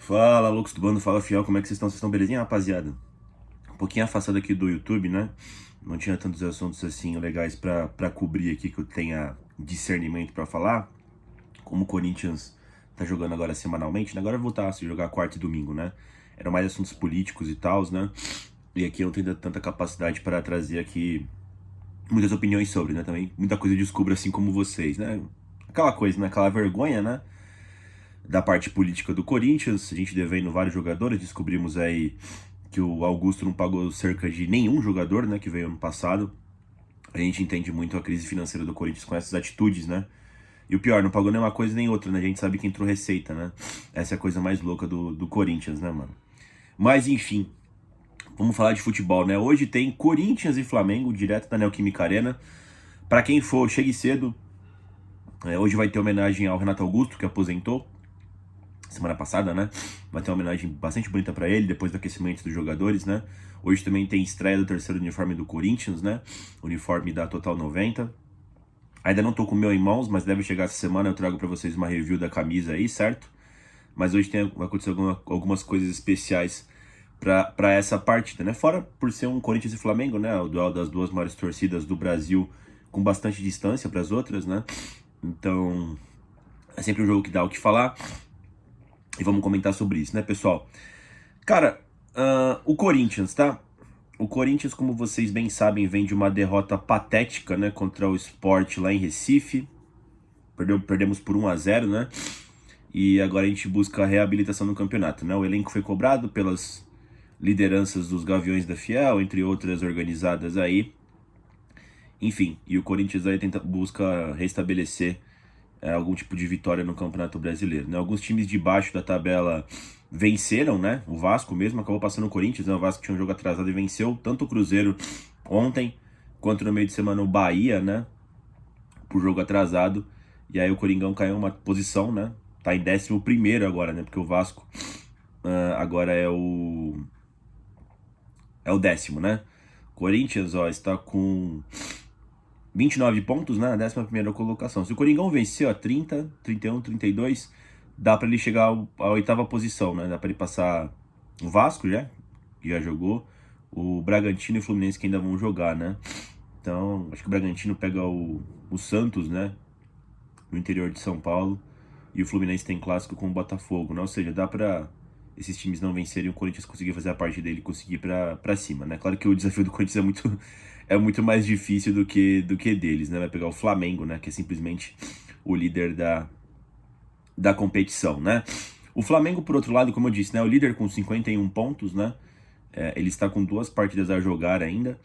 Fala, loucos do bando, fala fiel, como é que vocês estão? Vocês estão belezinha, rapaziada? Um pouquinho afastado aqui do YouTube, né? Não tinha tantos assuntos assim legais pra cobrir aqui que eu tenha discernimento pra falar. Como o Corinthians tá jogando agora semanalmente, né? Agora vai voltar a se jogar quarta e domingo, né? Eram mais assuntos políticos e tals, né? E aqui eu não tenho tanta capacidade para trazer aqui muitas opiniões sobre, né? Também muita coisa eu descubro assim como vocês, né? Aquela coisa, né? Aquela vergonha, né? Da parte política do Corinthians, a gente devendo vários jogadores, descobrimos aí que o Augusto não pagou cerca de nenhum jogador, né, que veio ano passado. A gente entende muito a crise financeira do Corinthians com essas atitudes, né? E o pior, não pagou nem uma coisa nem outra, né? A gente sabe que entrou receita, né? Essa é a coisa mais louca do Corinthians, né, mano? Mas, enfim, vamos falar de futebol, né? Hoje tem Corinthians e Flamengo, direto da Neoquímica Arena. Pra quem for, chegue cedo. Hoje vai ter homenagem ao Renato Augusto, que aposentou semana passada, né? Vai ter uma homenagem bastante bonita pra ele, depois do aquecimento dos jogadores, né? Hoje também tem estreia do terceiro uniforme do Corinthians, né? Uniforme da Total 90. Ainda não tô com o meu em mãos, mas deve chegar essa semana, eu trago pra vocês uma review da camisa aí, certo? Mas hoje vai acontecer algumas coisas especiais pra essa partida, né? Fora por ser um Corinthians e Flamengo, né? O duelo das duas maiores torcidas do Brasil com bastante distância pras outras, né? Então, é sempre um jogo que dá o que falar. E vamos comentar sobre isso, né, pessoal? Cara, o Corinthians, tá? O Corinthians, como vocês bem sabem, vem de uma derrota patética, né, contra o Sport lá em Recife. Perdemos por 1-0, né? E agora a gente busca a reabilitação no campeonato, né? O elenco foi cobrado pelas lideranças dos Gaviões da Fiel, entre outras organizadas aí. Enfim, e o Corinthians aí busca restabelecer algum tipo de vitória no Campeonato Brasileiro, né? Alguns times de baixo da tabela venceram, né? O Vasco mesmo acabou passando o Corinthians, né? O Vasco tinha um jogo atrasado e venceu tanto o Cruzeiro ontem, quanto no meio de semana o Bahia, né? Por jogo atrasado. E aí o Coringão caiu uma posição, né? Tá em 11º agora, né? Porque o Vasco agora é o 10º, né? Corinthians, ó, está com 29 pontos, né, na 11ª colocação. Se o Coringão vencer, ó, 30, 31, 32, dá pra ele chegar à 8ª posição, né? Dá pra ele passar o Vasco já, que já jogou, o Bragantino e o Fluminense que ainda vão jogar, né? Então, acho que o Bragantino pega o Santos, né, no interior de São Paulo, e o Fluminense tem clássico com o Botafogo, né? Ou seja, dá pra esses times não vencerem, o Corinthians conseguir fazer a parte dele e conseguir pra cima, né? Claro que o desafio do Corinthians é muito mais difícil do que deles, né? Vai pegar o Flamengo, né? Que é simplesmente o líder da competição, né? O Flamengo, por outro lado, como eu disse, né? O líder com 51 pontos, né? Ele está com 2 partidas a jogar ainda.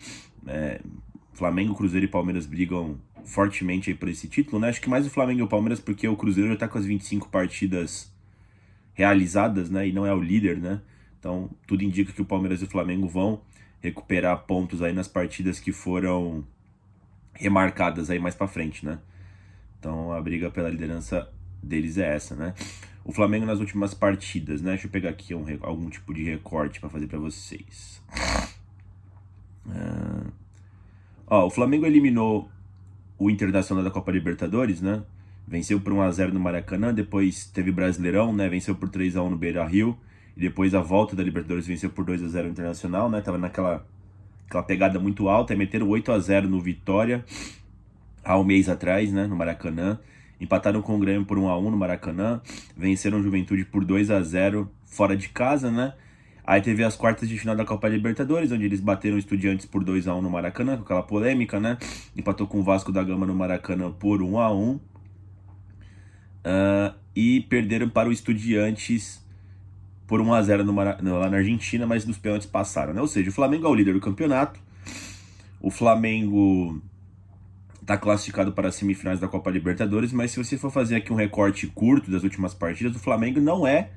Flamengo, Cruzeiro e Palmeiras brigam fortemente aí por esse título, né? Acho que mais o Flamengo e o Palmeiras, porque o Cruzeiro já tá com as 25 partidas realizadas, né? E não é o líder, né? Então, tudo indica que o Palmeiras e o Flamengo vão recuperar pontos aí nas partidas que foram remarcadas aí mais pra frente, né? Então, a briga pela liderança deles é essa, né? O Flamengo nas últimas partidas, né? Deixa eu pegar aqui algum tipo de recorte pra fazer pra vocês. O Flamengo eliminou o Internacional da Copa Libertadores, né? Venceu por 1-0 no Maracanã, depois teve Brasileirão, né? Venceu por 3-1 no Beira-Rio, e depois a volta da Libertadores venceu por 2-0 no Internacional, né? Tava naquela pegada muito alta, e meteram 8-0 no Vitória, há um mês atrás, né? No Maracanã. Empataram com o Grêmio por 1-1 no Maracanã, venceram o Juventude por 2-0 fora de casa, né? Aí teve as quartas de final da Copa Libertadores, onde eles bateram Estudiantes por 2-1 no Maracanã, com aquela polêmica, né? Empatou com o Vasco da Gama no Maracanã por 1-1. E perderam para o Estudiantes por 1-0 lá na Argentina, mas nos pênaltis passaram, né? Ou seja, o Flamengo é o líder do campeonato. O Flamengo está classificado para as semifinais da Copa Libertadores, mas se você for fazer aqui um recorte curto das últimas partidas, o Flamengo não é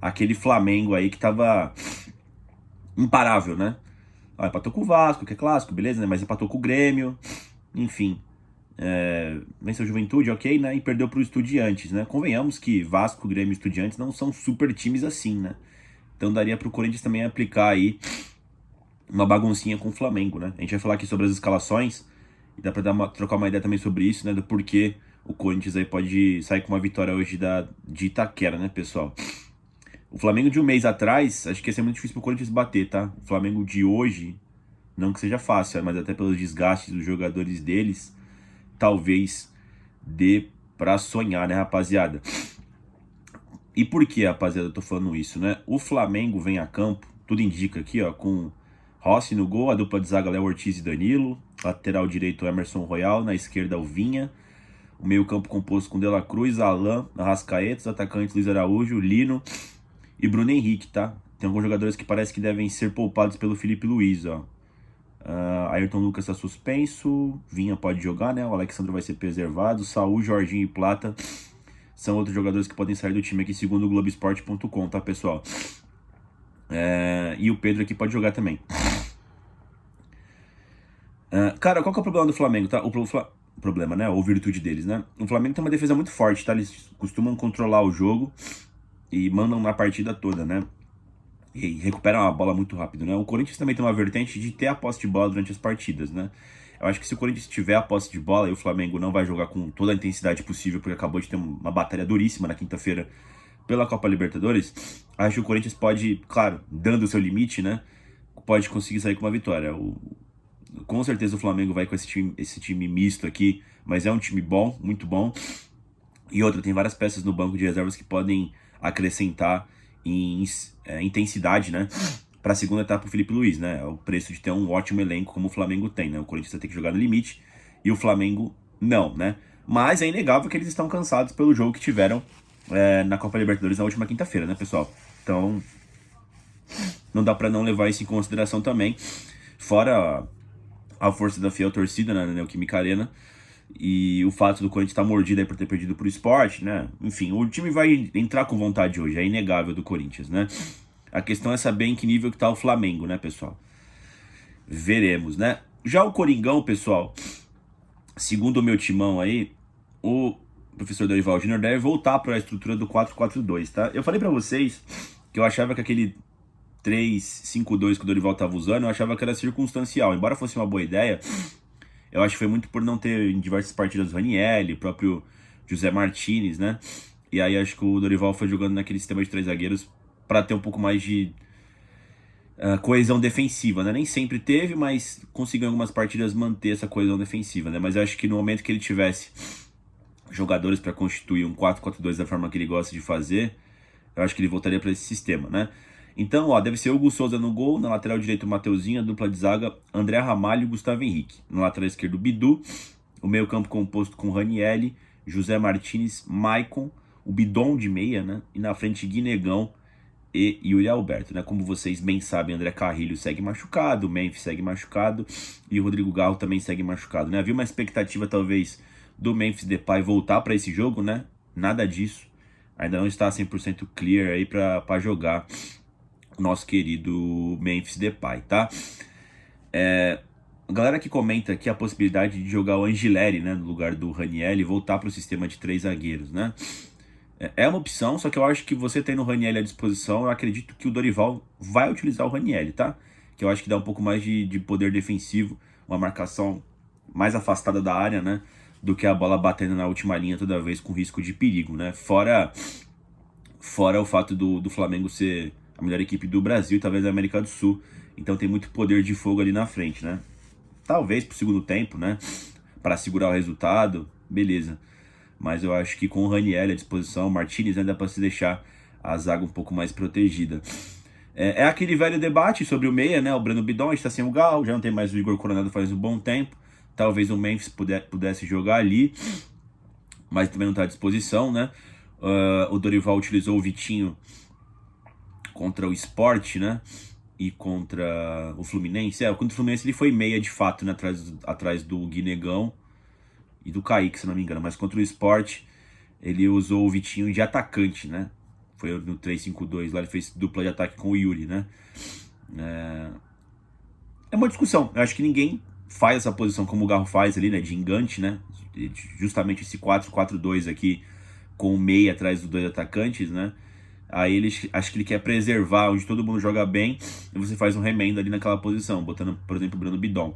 aquele Flamengo aí que tava imparável, né? Empatou com o Vasco, que é clássico, beleza, né? Mas empatou com o Grêmio, enfim. Venceu o Juventude, ok, né? E perdeu para o Estudiantes, né? Convenhamos que Vasco, Grêmio e Estudiantes não são super times assim, né? Então daria para o Corinthians também aplicar aí uma baguncinha com o Flamengo, né? A gente vai falar aqui sobre as escalações e dá para trocar uma ideia também sobre isso, né? Do porquê o Corinthians aí pode sair com uma vitória hoje de Itaquera, né, pessoal? O Flamengo de um mês atrás, acho que ia ser muito difícil pro Corinthians bater, tá? O Flamengo de hoje, não que seja fácil, mas até pelos desgastes dos jogadores deles, talvez dê pra sonhar, né, rapaziada? E por que, rapaziada, eu tô falando isso, né? O Flamengo vem a campo, tudo indica aqui, ó, com Rossi no gol, a dupla de zaga Léo Ortiz e Danilo, lateral direito Emerson Royal, na esquerda o Vinha, o meio campo composto com De La Cruz, Alain, Arrascaeta, os atacantes Luiz Araújo, Lino e Bruno Henrique, tá? Tem alguns jogadores que parece que devem ser poupados pelo Felipe Luiz, ó. Ayrton Lucas tá suspenso, Vinha pode jogar, né? O Alexandre vai ser preservado, Saúl, Jorginho e Plata são outros jogadores que podem sair do time aqui, segundo o Globoesporte.com, tá, pessoal? E o Pedro aqui pode jogar também. Cara, qual que é o problema do Flamengo, tá? O problema, né? Ou virtude deles, né? O Flamengo tem uma defesa muito forte, tá? Eles costumam controlar o jogo e mandam na partida toda, né? E recuperam a bola muito rápido, né? O Corinthians também tem uma vertente de ter a posse de bola durante as partidas, né? Eu acho que se o Corinthians tiver a posse de bola e o Flamengo não vai jogar com toda a intensidade possível, porque acabou de ter uma batalha duríssima na quinta-feira pela Copa Libertadores, acho que o Corinthians pode, claro, dando o seu limite, né? Pode conseguir sair com uma vitória. Com certeza o Flamengo vai com esse time misto aqui, mas é um time bom, muito bom. E outra, tem várias peças no banco de reservas que podem acrescentar em intensidade, né? Para a segunda etapa, o Felipe Luiz, né? É o preço de ter um ótimo elenco como o Flamengo tem, né? O Corinthians vai ter que jogar no limite e o Flamengo não, né? Mas é inegável que eles estão cansados pelo jogo que tiveram na Copa Libertadores na última quinta-feira, né, pessoal? Então, não dá para não levar isso em consideração também. Fora a força da fiel torcida, né, na Neoquímica Arena, e o fato do Corinthians estar mordido aí por ter perdido pro Sport, né? Enfim, o time vai entrar com vontade hoje, é inegável do Corinthians, né? A questão é saber em que nível que tá o Flamengo, né, pessoal? Veremos, né? Já o Coringão, pessoal, segundo o meu timão aí, o professor Dorival Júnior deve voltar para a estrutura do 4-4-2, tá? Eu falei para vocês que eu achava que aquele 3-5-2 que o Dorival tava usando, eu achava que era circunstancial. Embora fosse uma boa ideia, eu acho que foi muito por não ter em diversas partidas o Ranieri, o próprio José Martinez, né? E aí acho que o Dorival foi jogando naquele sistema de 3 zagueiros para ter um pouco mais de coesão defensiva, né? Nem sempre teve, mas conseguiu em algumas partidas manter essa coesão defensiva, né? Mas eu acho que no momento que ele tivesse jogadores para constituir um 4-4-2 da forma que ele gosta de fazer, eu acho que ele voltaria para esse sistema, né? Então, ó, deve ser o Hugo Souza no gol, na lateral direito o Mateuzinho, a dupla de zaga André Ramalho e Gustavo Henrique. No lateral esquerdo o Bidu, o meio campo composto com Ranieri, José Martinez, Maicon, o Bidon de meia, né? E na frente Guinegão e Yuri Alberto, né? Como vocês bem sabem, André Carrilho segue machucado, o Memphis segue machucado e o Rodrigo Garro também segue machucado, né? Havia uma expectativa talvez do Memphis Depay voltar para esse jogo, né? Nada disso. Ainda não está 100% clear aí para jogar o nosso querido Memphis Depay, tá? A galera que comenta aqui a possibilidade de jogar o Angileri, né, no lugar do Ranieri e voltar para o sistema de 3 zagueiros, né? É uma opção, só que eu acho que você tendo o Ranieri à disposição, eu acredito que o Dorival vai utilizar o Ranieri, tá? Que eu acho que dá um pouco mais de poder defensivo, uma marcação mais afastada da área, né? Do que a bola batendo na última linha toda vez com risco de perigo, né? Fora o fato do Flamengo ser a melhor equipe do Brasil e talvez da América do Sul. Então tem muito poder de fogo ali na frente, né? Talvez pro segundo tempo, né? Para segurar o resultado, beleza. Mas eu acho que com o Ranieri à disposição, o Martinez ainda para se deixar a zaga um pouco mais protegida. É aquele velho debate sobre o meia, né? O Breno Bidon, a gente tá sem o Garro, já não tem mais o Igor Coronado faz um bom tempo. Talvez o Memphis pudesse jogar ali, mas também não tá à disposição, né? O Dorival utilizou o Vitinho contra o Sport, né? E contra o Fluminense. Contra o Fluminense ele foi meia de fato, né? Atrás do Guinegão e do Kaique, se não me engano. Mas contra o Sport, ele usou o Vitinho de atacante, né? Foi no 3-5-2, lá ele fez dupla de ataque com o Yuri, né? É uma discussão. Eu acho que ninguém faz essa posição como o Garro faz ali, né? De engante, né? Justamente esse 4-4-2 aqui, com o meia atrás dos 2 atacantes, né? Aí acho que ele quer preservar onde todo mundo joga bem e você faz um remendo ali naquela posição, botando, por exemplo, o Breno Bidon.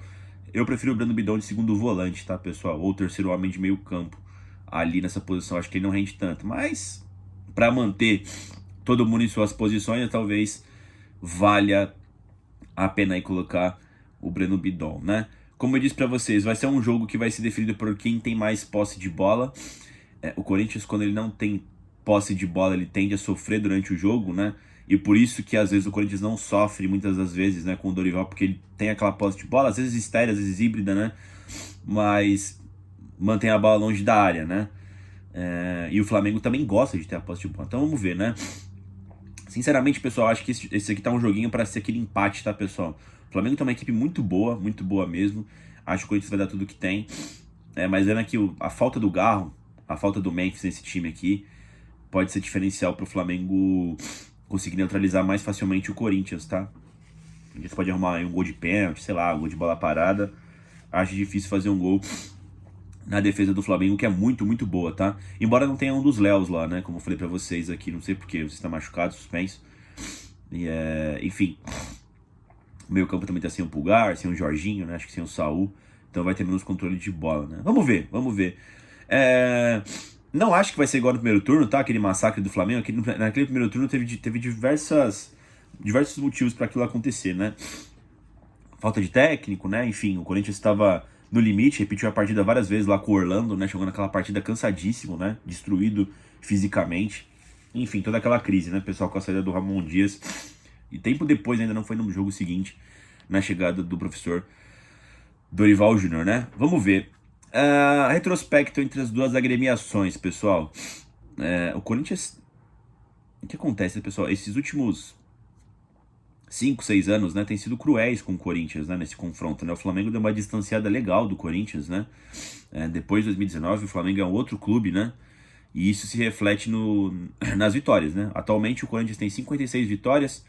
Eu prefiro o Breno Bidon de segundo volante, tá, pessoal? Ou terceiro homem de meio campo ali nessa posição. Acho que ele não rende tanto, mas para manter todo mundo em suas posições, talvez valha a pena aí colocar o Breno Bidon, né? Como eu disse para vocês, vai ser um jogo que vai ser definido por quem tem mais posse de bola. O Corinthians, quando ele não tem posse de bola, ele tende a sofrer durante o jogo, né? E por isso que às vezes o Corinthians não sofre muitas das vezes, né, com o Dorival, porque ele tem aquela posse de bola, às vezes estéril, às vezes híbrida, né? Mas mantém a bola longe da área, né? E o Flamengo também gosta de ter a posse de bola. Então vamos ver, né? Sinceramente, pessoal, acho que esse aqui tá um joguinho para ser aquele empate, tá, pessoal? O Flamengo tem uma equipe muito boa mesmo. Acho que o Corinthians vai dar tudo que tem. Mas vendo aqui a falta do Garro, a falta do Memphis nesse time aqui, pode ser diferencial pro Flamengo conseguir neutralizar mais facilmente o Corinthians, tá? A gente pode arrumar um gol de pênalti, sei lá, um gol de bola parada. Acho difícil fazer um gol na defesa do Flamengo, que é muito boa, tá? Embora não tenha um dos Léos lá, né? Como eu falei pra vocês aqui, não sei porquê, você está machucado, suspenso. Enfim, o meio campo também tá sem o Pulgar, sem o Jorginho, né? Acho que sem o Saul. Então vai ter menos controle de bola, né? Vamos ver. Não acho que vai ser igual no primeiro turno, tá? Aquele massacre do Flamengo. Naquele primeiro turno teve diversos motivos para aquilo acontecer, né? Falta de técnico, né? Enfim, o Corinthians estava no limite, repetiu a partida várias vezes lá com o Orlando, né? Jogando aquela partida cansadíssimo, né? Destruído fisicamente. Enfim, toda aquela crise, né? Pessoal, com a saída do Ramon Dias. E tempo depois, ainda não foi no jogo seguinte, na chegada do professor Dorival Júnior, né? Vamos ver. Retrospecto entre as duas agremiações, pessoal. O Corinthians... O que acontece, pessoal? Esses últimos 5, 6 anos, né, tem sido cruéis com o Corinthians, né, nesse confronto, né? O Flamengo deu uma distanciada legal do Corinthians, né? Depois de 2019, o Flamengo é um outro clube, né? E isso se reflete nas vitórias, né? Atualmente o Corinthians tem 56 vitórias,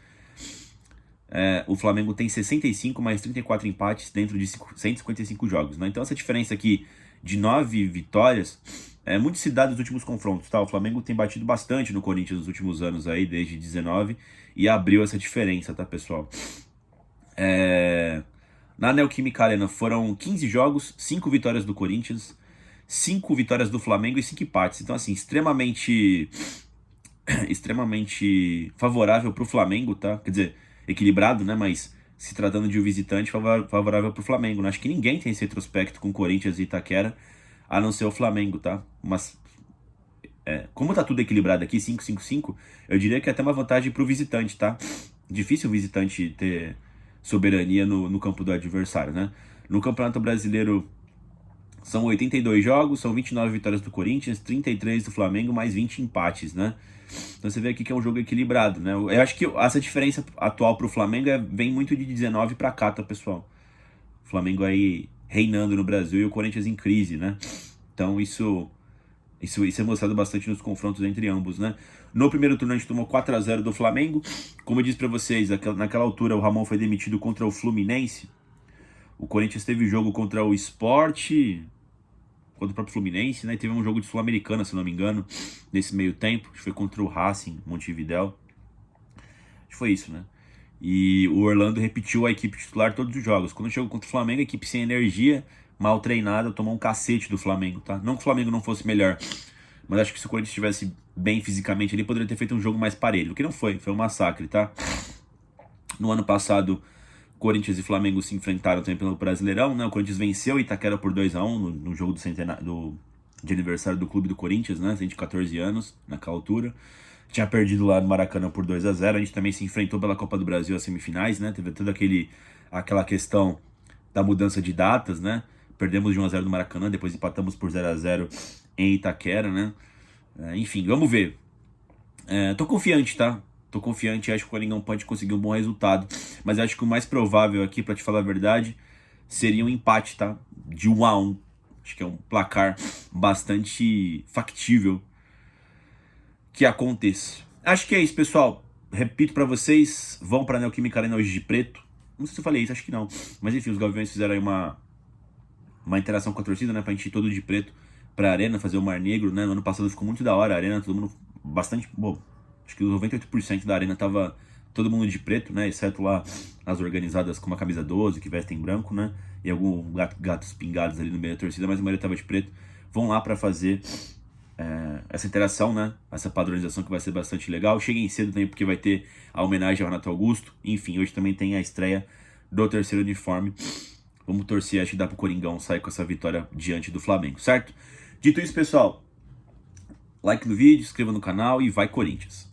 o Flamengo tem 65 mais 34 empates dentro de 155 jogos, né? Então essa diferença aqui de 9 vitórias é muito se dá dos últimos confrontos, tá? O Flamengo tem batido bastante no Corinthians nos últimos anos aí, desde 19, e abriu essa diferença, tá, pessoal? Na Neoquímica Arena foram 15 jogos, 5 vitórias do Corinthians, 5 vitórias do Flamengo e 5 empates. Então, assim, extremamente favorável pro Flamengo, tá? Quer dizer, equilibrado, né? Mas se tratando de um visitante, favorável pro Flamengo, né? Acho que ninguém tem esse retrospecto com Corinthians e Itaquera, a não ser o Flamengo, tá? Mas, como tá tudo equilibrado aqui, 5-5-5, eu diria que é até uma vantagem pro visitante, tá? Difícil o visitante ter soberania no campo do adversário, né? No Campeonato Brasileiro são 82 jogos, são 29 vitórias do Corinthians, 33 do Flamengo, mais 20 empates, né? Então você vê aqui que é um jogo equilibrado, né? Eu acho que essa diferença atual pro Flamengo vem muito de 19 pra cá, tá, pessoal? O Flamengo aí reinando no Brasil e o Corinthians em crise, né? Então isso é mostrado bastante nos confrontos entre ambos, né? No primeiro turno a gente tomou 4-0 do Flamengo. Como eu disse pra vocês, naquela altura o Ramon foi demitido contra o Fluminense. O Corinthians teve jogo contra o Sport, contra o próprio Fluminense, né? E teve um jogo de Sul-Americana, se não me engano, nesse meio tempo. Acho que foi contra o Racing, Montevidéu. Acho que foi isso, né? E o Orlando repetiu a equipe titular todos os jogos. Quando chegou contra o Flamengo, a equipe sem energia, mal treinada, tomou um cacete do Flamengo, tá? Não que o Flamengo não fosse melhor, mas acho que se o Corinthians estivesse bem fisicamente, ele poderia ter feito um jogo mais parelho, o que não foi um massacre, tá? No ano passado, Corinthians e Flamengo se enfrentaram também pelo Brasileirão, né? O Corinthians venceu o Itaquera por 2-1 no jogo de aniversário do clube do Corinthians, né? Tem de 14 anos, naquela altura. Tinha perdido lá no Maracanã por 2-0. A gente também se enfrentou pela Copa do Brasil às semifinais, né? Teve toda aquela questão da mudança de datas, né? Perdemos de 1-0 no Maracanã, depois empatamos por 0-0 em Itaquera, né? Enfim, vamos ver. Tô confiante, tá? Tô confiante, acho que o Coringão pode conseguir um bom resultado. Mas acho que o mais provável aqui, pra te falar a verdade, seria um empate, tá? De 1-1. Acho que é um placar bastante factível que aconteça. Acho que é isso, pessoal. Repito pra vocês, vão pra Neoquímica Arena hoje de preto. Não sei se eu falei isso, acho que não. Mas enfim, os Gaviões fizeram aí uma interação com a torcida, né? Pra gente ir todo de preto pra arena, fazer o Mar Negro, né? No ano passado ficou muito da hora a arena, todo mundo bastante... Bom, acho que 98% da arena tava todo mundo de preto, né? Exceto lá as organizadas com uma camisa 12, que vestem branco, né? E alguns gatos pingados ali no meio da torcida, mas a maioria tava de preto. Vão lá pra fazer essa interação, né? Essa padronização que vai ser bastante legal. Cheguem cedo também porque vai ter a homenagem ao Renato Augusto. Enfim, hoje também tem a estreia do terceiro uniforme. Vamos torcer, acho que dá pro Coringão sair com essa vitória diante do Flamengo, certo? Dito isso, pessoal, like no vídeo, inscreva no canal e vai Corinthians!